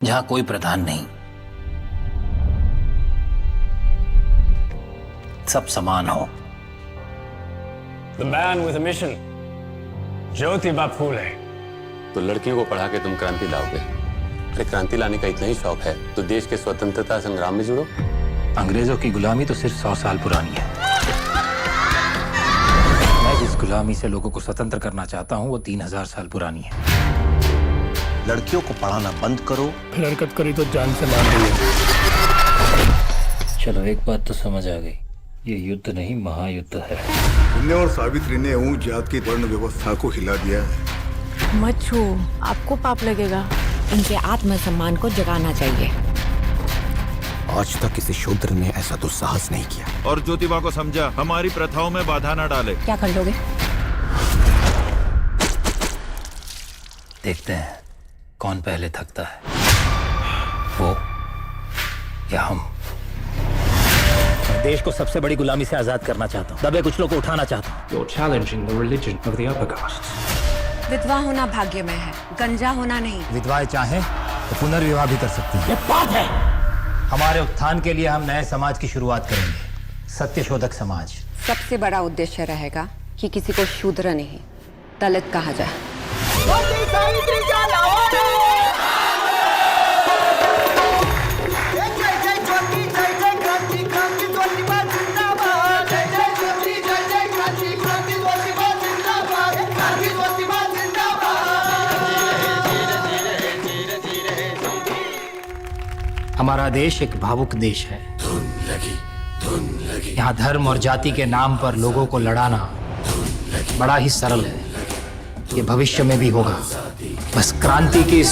जहां कोई प्रधान नहीं, सब समान हो। The man with a mission, Jyotiba Phule. तो लड़कियों को पढ़ा के तुम क्रांति लाओगे? अरे क्रांति लाने का इतना ही शौक है तो देश के स्वतंत्रता संग्राम में जुड़ो। अंग्रेजों की गुलामी तो सिर्फ 100 साल पुरानी है। मैं जिस गुलामी से लोगों को स्वतंत्र करना चाहता हूँ वो 3000 साल पुरानी है। लड़कियों को पढ़ाना बंद करो। फिर हरकत करी तो जान से मार देंगे। चलो एक बात तो समझ आ गई, ये युद्ध नहीं महायुद्ध है। तुमने और सावित्री ने ऊंच जात की वर्ण व्यवस्था को हिला दिया है। मत छू, आपको पाप लगेगा। इनके आत्मसम्मान को जगाना चाहिए। आज तक किसी शूद्र ने ऐसा दुस्साहस नहीं किया। और ज्योतिबा को समझा, हमारी प्रथाओं में बाधा न डाले। क्या कर लोगे? देखते हैं कौन पहले थकता है, वो या हम। देश को सबसे बड़ी गुलामी से आजाद करना चाहता हूँ, दबे कुचलों को उठाना चाहता हूँ। You're challenging the religion of the upper castes. विधवा होना भाग्य में है, गंजा होना नहीं। विधवाएं चाहें तो पुनर्विवाह भी कर सकती हैं। ये पाप है। हमारे उत्थान के लिए हम नए समाज की शुरुआत करेंगे, सत्यशोधक समाज। सबसे बड़ा उद्देश्य रहेगा कि किसी को शूद्र नहीं, दलित कहा जाए। हमारा देश एक भावुक देश है। यहाँ धर्म और जाति के नाम पर लोगों को लड़ाना बड़ा ही सरल है। ये भविष्य में भी होगा। बस क्रांति की